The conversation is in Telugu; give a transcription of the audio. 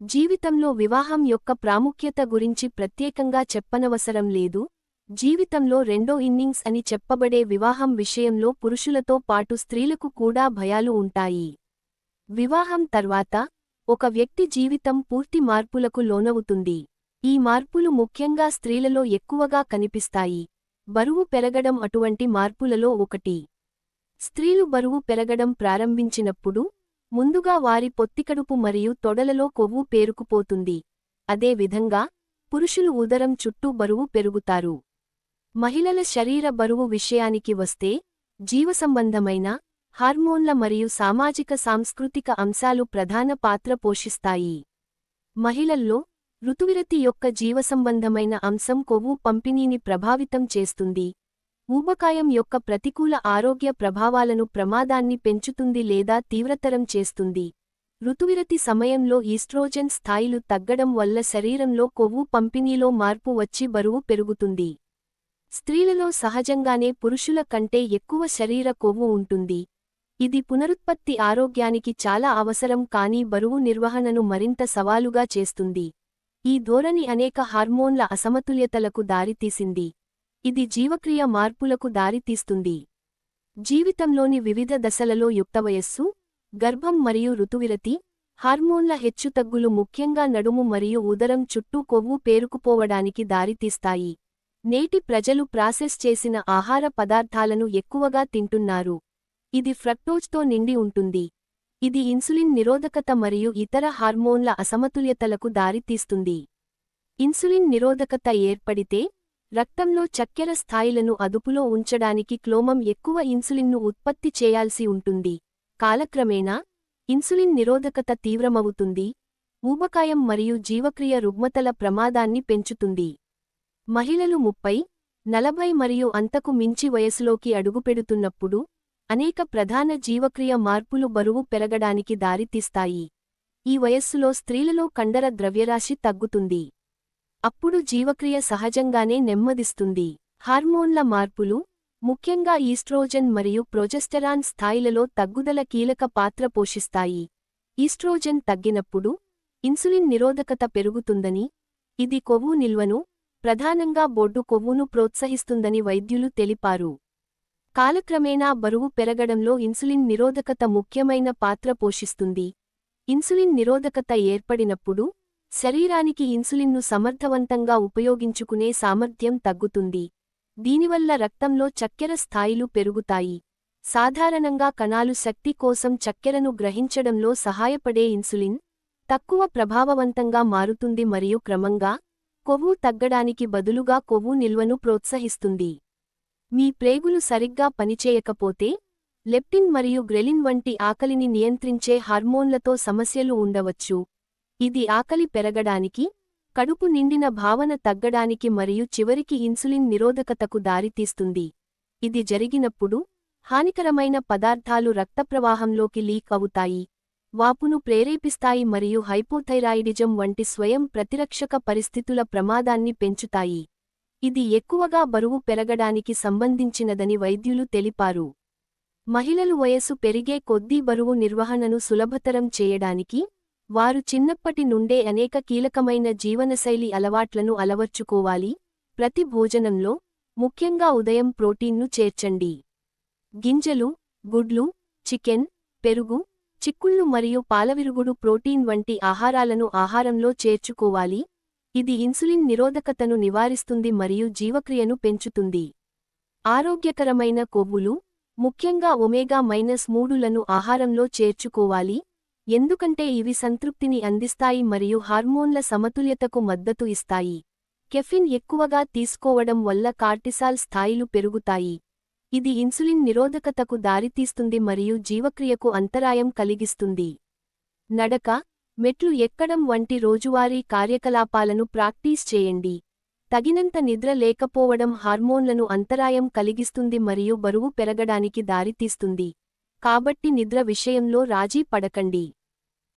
జీవితంలో వివాహం యొక్క ప్రాముఖ్యత గురించి ప్రత్యేకంగా చెప్పనవసరం లేదు. జీవితంలో రెండో ఇన్నింగ్స్ అని చెప్పబడే వివాహం విషయంలో పురుషులతో పాటు స్త్రీలకు కూడా భయాలు ఉంటాయి. వివాహం తర్వాత ఒక వ్యక్తి జీవితం పూర్తి మార్పులకు లోనవుతుంది. ఈ మార్పులు ముఖ్యంగా స్త్రీలలో ఎక్కువగా కనిపిస్తాయి. బరువు పెరగడం అటువంటి మార్పులలో ఒకటి. స్త్రీలు బరువు పెరగడం ప్రారంభించినప్పుడు ముందుగా వారి పొత్తికడుపు మరియు తొడలలో కొవ్వు పేరుకుపోతుంది. అదే విధంగా పురుషులు ఉదరం చుట్టూ బరువు పెరుగుతారు. మహిళల శరీర బరువు విషయానికి వస్తే జీవసంబంధమైన, హార్మోన్ల మరియు సామాజిక సాంస్కృతిక అంశాలు ప్రధాన పాత్ర పోషిస్తాయి. మహిళల్లో ఋతువిరతి యొక్క జీవసంబంధమైన అంశం కొవ్వు పంపిణీని ప్రభావితం చేస్తుంది. ఊబకాయం యొక్క ప్రతికూల ఆరోగ్య ప్రభావాలను ప్రమాదాన్ని పెంచుతుంది లేదా తీవ్రతరం చేస్తుంది. ఋతువిరతి సమయంలో ఈస్ట్రోజెన్ స్థాయిలు తగ్గడం వల్ల శరీరంలో కొవ్వు పంపిణీలో మార్పు వచ్చి బరువు పెరుగుతుంది. స్త్రీలలో సహజంగానే పురుషుల కంటే ఎక్కువ శరీర కొవ్వు ఉంటుంది. ఇది పునరుత్పత్తి ఆరోగ్యానికి చాలా అవసరం కానీ బరువు నిర్వహణను మరింత సవాలుగా చేస్తుంది. ఈ ధోరణి అనేక హార్మోన్ల అసమతుల్యతలకు దారితీసింది. ఇది జీవక్రియ మార్పులకు దారితీస్తుంది. జీవితంలోని వివిధ దశలలో యుక్తవయస్సు, గర్భం మరియు ఋతువిరతి, హార్మోన్ల హెచ్చుతగ్గులు ముఖ్యంగా నడుము మరియు ఉదరం చుట్టూ కొవ్వు పేరుకుపోవడానికి దారితీస్తాయి. నేటి ప్రజలు ప్రాసెస్ చేసిన ఆహార పదార్థాలను ఎక్కువగా తింటున్నారు. ఇది ఫ్రక్టోజ్తో నిండి ఉంటుంది. ఇది ఇన్సులిన్ నిరోధకత మరియు ఇతర హార్మోన్ల అసమతుల్యతలకు దారితీస్తుంది. ఇన్సులిన్ నిరోధకత ఏర్పడితే రక్తంలో చక్కెర స్థాయిలను అదుపులో ఉంచడానికి క్లోమం ఎక్కువ ఇన్సులిన్ను ఉత్పత్తి చేయాల్సి ఉంటుంది. కాలక్రమేణా ఇన్సులిన్ నిరోధకత తీవ్రమవుతుంది. ఊబకాయం మరియు జీవక్రియ రుగ్మతల ప్రమాదాన్ని పెంచుతుంది. మహిళలు 30, 40 మరియు అంతకు మించి వయసులోకి అడుగుపెడుతున్నప్పుడు అనేక ప్రధాన జీవక్రియ మార్పులు బరువు పెరగడానికి దారితీస్తాయి. ఈ వయస్సులో స్త్రీలలో కండర ద్రవ్యరాశి తగ్గుతుంది. అప్పుడు జీవక్రియ సహజంగానే నెమ్మదిస్తుంది. హార్మోన్ల మార్పులు, ముఖ్యంగా ఈస్ట్రోజెన్ మరియు ప్రొజెస్టెరాన్ స్థాయిలలో తగ్గుదల కీలక పాత్ర పోషిస్తాయి. ఈస్ట్రోజెన్ తగ్గినప్పుడు ఇన్సులిన్ నిరోధకత పెరుగుతుందని, ఇది కొవ్వు నిల్వను, ప్రధానంగా బొడ్డు కొవ్వును ప్రోత్సహిస్తుందని వైద్యులు తెలిపారు. కాలక్రమేణా బరువు పెరగడంలో ఇన్సులిన్ నిరోధకత ముఖ్యమైన పాత్ర పోషిస్తుంది. ఇన్సులిన్ నిరోధకత ఏర్పడినప్పుడు శరీరానికి ఇన్సులిన్ను సమర్థవంతంగా ఉపయోగించుకునే సామర్థ్యం తగ్గుతుంది. దీనివల్ల రక్తంలో చక్కెర స్థాయిలు పెరుగుతాయి. సాధారణంగా కణాలు శక్తి కోసం చక్కెరను గ్రహించడంలో సహాయపడే ఇన్సులిన్ తక్కువ ప్రభావవంతంగా మారుతుంది మరియు క్రమంగా కొవ్వు తగ్గడానికి బదులుగా కొవ్వు నిల్వను ప్రోత్సహిస్తుంది. మీ ప్రేగులు సరిగ్గా పనిచేయకపోతే లెప్టిన్ మరియు గ్రెలిన్ వంటి ఆకలిని నియంత్రించే హార్మోన్లతో సమస్యలు ఉండవచ్చు. ఇది ఆకలి పెరగడానికి, కడుపు నిండిన భావన తగ్గడానికి మరియు చివరికి ఇన్సులిన్ నిరోధకతకు దారితీస్తుంది. ఇది జరిగినప్పుడు హానికరమైన పదార్థాలు రక్తప్రవాహంలోకి లీక్ అవుతాయి, వాపును ప్రేరేపిస్తాయి మరియు హైపోథైరాయిడిజం వంటి స్వయం ప్రతిరక్షక పరిస్థితుల ప్రమాదాన్ని పెంచుతాయి. ఇది ఎక్కువగా బరువు పెరగడానికి సంబంధించినదని వైద్యులు తెలిపారు. మహిళలు వయసు పెరిగే కొద్దీ బరువు నిర్వహణను సులభతరం చేయడానికి వారు చిన్నప్పటి నుండే అనేక కీలకమైన జీవనశైలి అలవాట్లను అలవర్చుకోవాలి. ప్రతి భోజనంలో, ముఖ్యంగా ఉదయం ప్రోటీన్ను చేర్చండి. గింజలు, గుడ్లు, చికెన్, పెరుగు, చిక్కుళ్ళు మరియు పాలవిరుగుడు ప్రోటీన్ వంటి ఆహారాలను ఆహారంలో చేర్చుకోవాలి. ఇది ఇన్సులిన్ నిరోధకతను నివారిస్తుంది మరియు జీవక్రియను పెంచుతుంది. ఆరోగ్యకరమైన కొవ్వులు, ముఖ్యంగా ఒమేగా-3లను ఆహారంలో చేర్చుకోవాలి, ఎందుకంటే ఇవి సంతృప్తిని అందిస్తాయి మరియు హార్మోన్ల సమతుల్యతకు మద్దతు ఇస్తాయి. కెఫిన్ ఎక్కువగా తీసుకోవడం వల్ల కార్టిసాల్ స్థాయిలు పెరుగుతాయి. ఇది ఇన్సులిన్ నిరోధకతకు దారితీస్తుంది మరియు జీవక్రియకు అంతరాయం కలిగిస్తుంది. నడక, మెట్లు ఎక్కడం వంటి రోజువారీ కార్యకలాపాలను ప్రాక్టీస్ చేయండి. తగినంత నిద్ర లేకపోవడం హార్మోన్లను అంతరాయం కలిగిస్తుంది మరియు బరువు పెరగడానికి దారితీస్తుంది. కాబట్టి నిద్ర విషయంలో రాజీ పడకండి.